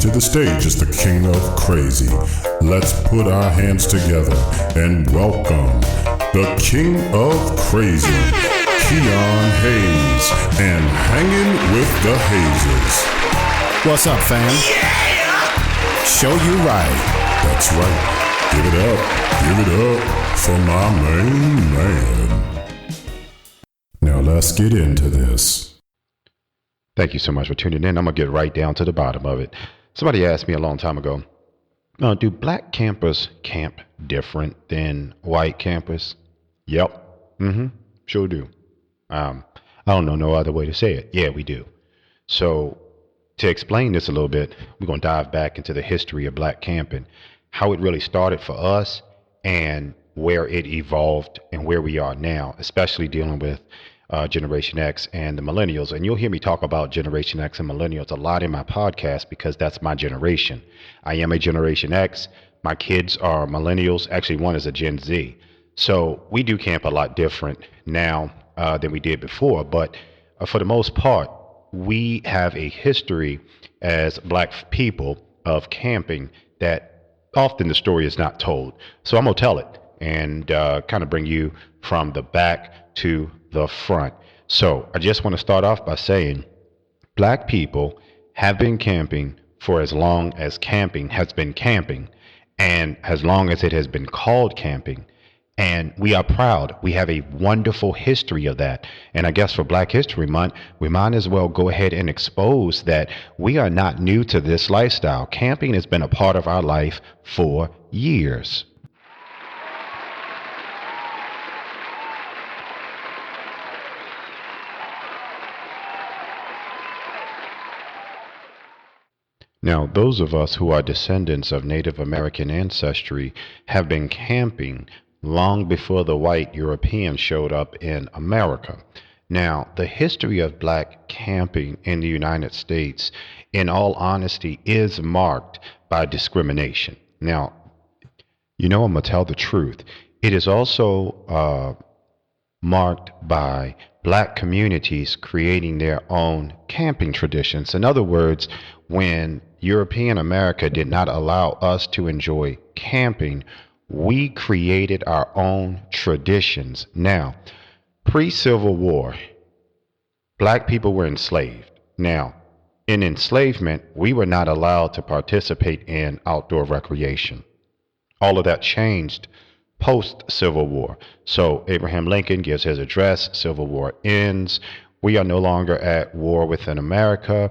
to the stage is the king of crazy. Let's put our hands together and welcome the king of crazy, Keon Hayes, and hanging with the Hazes. What's up, fam? Yeah! Show you right. That's right. Give it up for my main man. Now let's get into this. Thank you so much for tuning in. I'm going to get right down to the bottom of it. Somebody asked me a long time ago, do black campers camp different than white campers? Yep. Sure do. I don't know no other way to say it. Yeah, we do. So to explain this a little bit, we're going to dive back into the history of black camping, how it really started for us and where it evolved and where we are now, especially dealing with Generation X and the millennials. And you'll hear me talk about Generation X and millennials a lot in my podcast because that's my generation. I am a Generation X. My kids are millennials. Actually, one is a Gen Z. So we do camp a lot different now than we did before. But for the most part, we have a history as black people of camping that often the story is not told. So I'm going to tell it and kind of bring you from the back to the front. So I just want to start off by saying black people have been camping for as long as camping has been camping and as long as it has been called camping. And we are proud. We have a wonderful history of that. And I guess for Black History Month, we might as well go ahead and expose that we are not new to this lifestyle. Camping has been a part of our life for years. Now, those of us who are descendants of Native American ancestry have been camping long before the white Europeans showed up in America. Now, the history of black camping in the United States, in all honesty, is marked by discrimination. Now, I'm going to tell the truth. It is also marked by black communities creating their own camping traditions. In other words, when European America did not allow us to enjoy camping, we created our own traditions. Now, pre-Civil War, black people were enslaved. Now, in enslavement, we were not allowed to participate in outdoor recreation. All of that changed post-Civil War. So Abraham Lincoln gives his address, Civil War ends. We are no longer at war within America.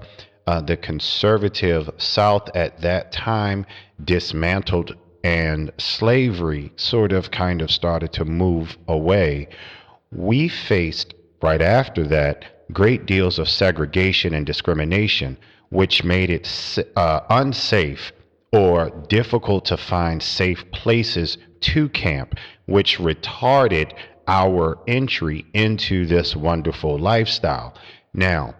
The conservative South at that time dismantled and slavery kind of started to move away. We faced right after that great deals of segregation and discrimination, which made it unsafe or difficult to find safe places to camp, which retarded our entry into this wonderful lifestyle. Now,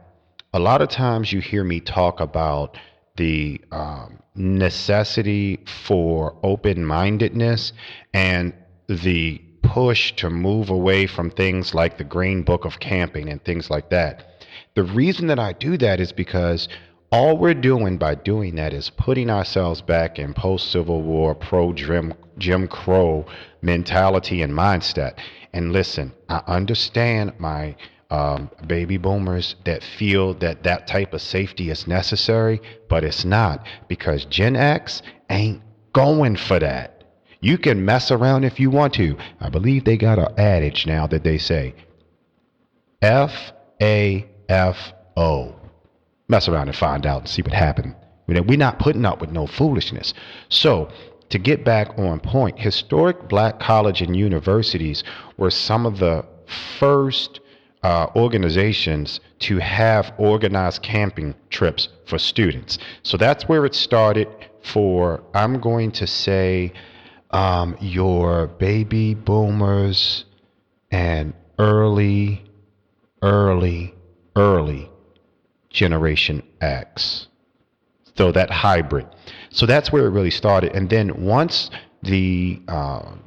a lot of times you hear me talk about the necessity for open-mindedness and the push to move away from things like the Green Book of Camping and things like that. The reason that I do that is because all we're doing by doing that is putting ourselves back in post-Civil War, pro-Jim Crow mentality and mindset. And listen, I understand my baby boomers that feel that that type of safety is necessary, but it's not, because Gen X ain't going for that. You can mess around if you want to. I believe they got an adage now that they say, F-A-F-O. Mess around and find out and see what happened. We're not putting up with no foolishness. So, to get back on point, historic black college and universities were some of the first organizations to have organized camping trips for students. So that's where it started for, I'm going to say, your baby boomers and early Generation X. So that hybrid. So that's where it really started. And then once the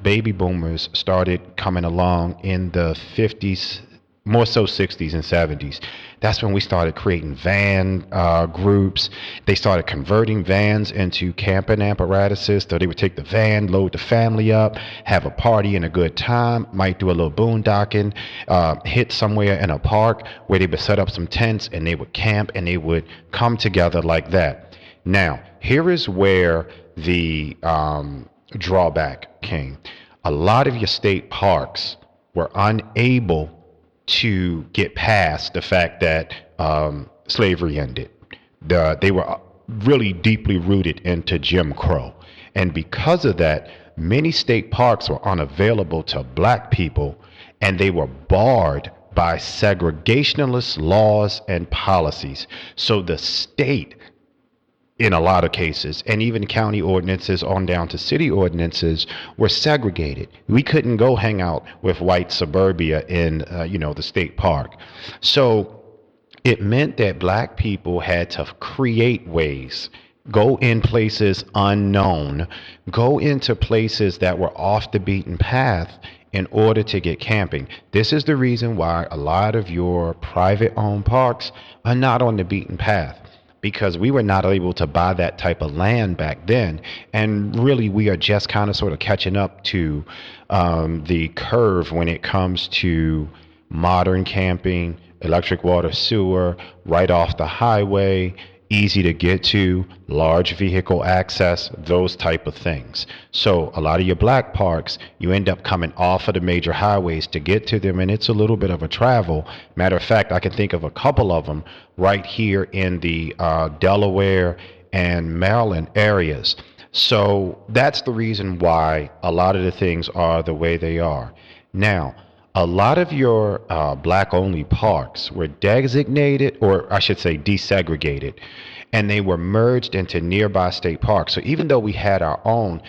baby boomers started coming along in the 50s, more so 60s and 70s. That's when we started creating van groups. They started converting vans into camping apparatuses. So they would take the van, load the family up, have a party and a good time, might do a little boondocking, hit somewhere in a park where they would set up some tents and they would camp and they would come together like that. Now, here is where the drawback came. A lot of your state parks were unable to get past the fact that slavery ended. They were really deeply rooted into Jim Crow. And because of that, many state parks were unavailable to black people, and they were barred by segregationist laws and policies. So the state, in a lot of cases, and even county ordinances on down to city ordinances, were segregated. We couldn't go hang out with white suburbia in the state park. So it meant that black people had to create ways, go in places unknown, go into places that were off the beaten path in order to get camping. This is the reason why a lot of your private owned parks are not on the beaten path, because we were not able to buy that type of land back then. And really, we are just kind of sort of catching up to the curve when it comes to modern camping, electric water, sewer, right off the highway, easy to get to, large vehicle access, those type of things. So a lot of your black parks, you end up coming off of the major highways to get to them, and it's a little bit of a travel. Matter of fact, I can think of a couple of them right here in the Delaware and Maryland areas. So that's the reason why a lot of the things are the way they are. Now, a lot of your black-only parks were designated, or I should say desegregated, and they were merged into nearby state parks. So even though we had our own,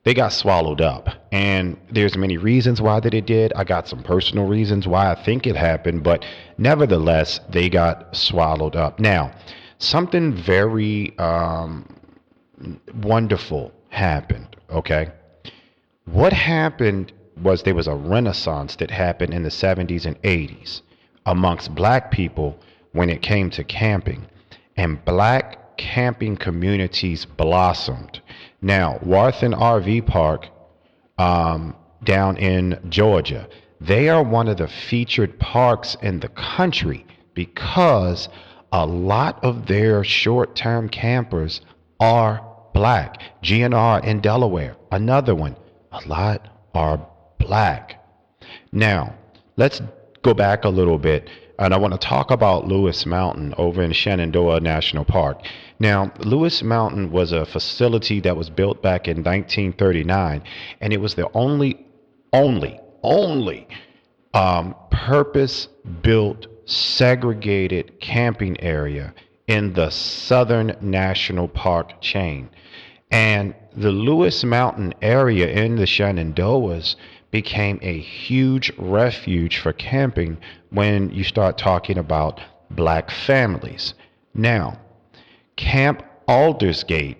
they got swallowed up. And there's many reasons why that it did. I got some personal reasons why I think it happened, but nevertheless, they got swallowed up. Now, something very wonderful happened, okay? What happened was there was a renaissance that happened in the 70s and 80s amongst black people when it came to camping, and black camping communities blossomed. Now, Warthen RV Park down in Georgia, they are one of the featured parks in the country because a lot of their short-term campers are black. GNR in Delaware, another one, a lot are black. Now, let's go back a little bit, and I want to talk about Lewis Mountain over in Shenandoah National Park. Now, Lewis Mountain was a facility that was built back in 1939, and it was the only purpose-built segregated camping area in the Southern National Park chain. And the Lewis Mountain area in the Shenandoahs became a huge refuge for camping when you start talking about black families. Now, Camp Aldersgate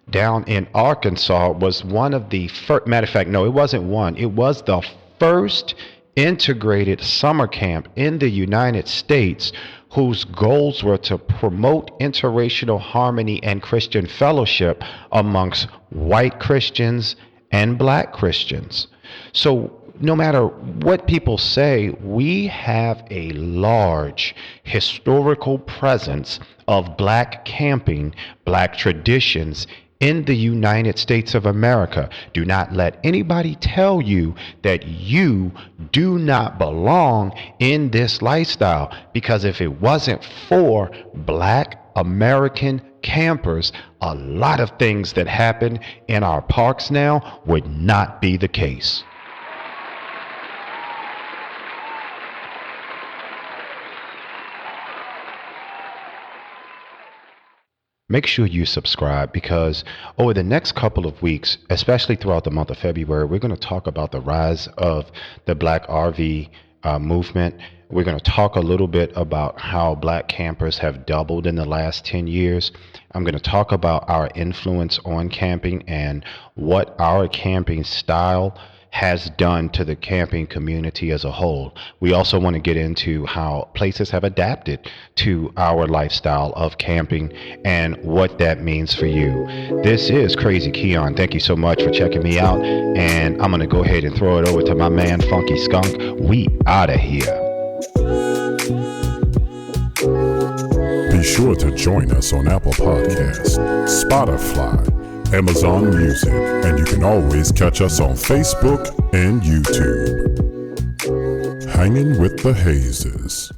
down in Arkansas was one of the first, matter of fact, no, it wasn't one, it was the first integrated summer camp in the United States whose goals were to promote interracial harmony and Christian fellowship amongst white Christians and black Christians. So no matter what people say, we have a large historical presence of black camping, black traditions in the United States of America. Do not let anybody tell you that you do not belong in this lifestyle, because if it wasn't for black American campers, a lot of things that happen in our parks now would not be the case. Make sure you subscribe, because over the next couple of weeks, especially throughout the month of February, we're going to talk about the rise of the black RV movement. We're going to talk a little bit about how black campers have doubled in the last 10 years. I'm going to talk about our influence on camping and what our camping style has done to the camping community as a whole. We also want to get into how places have adapted to our lifestyle of camping and what that means for you. This is Crazy Keon. Thank you so much for checking me out, and I'm going to go ahead and throw it over to my man Funky Skunk. We out of here. Be sure to join us on Apple Podcasts, Spotify, Amazon Music, and you can always catch us on Facebook and YouTube. Hanging with the Hazes.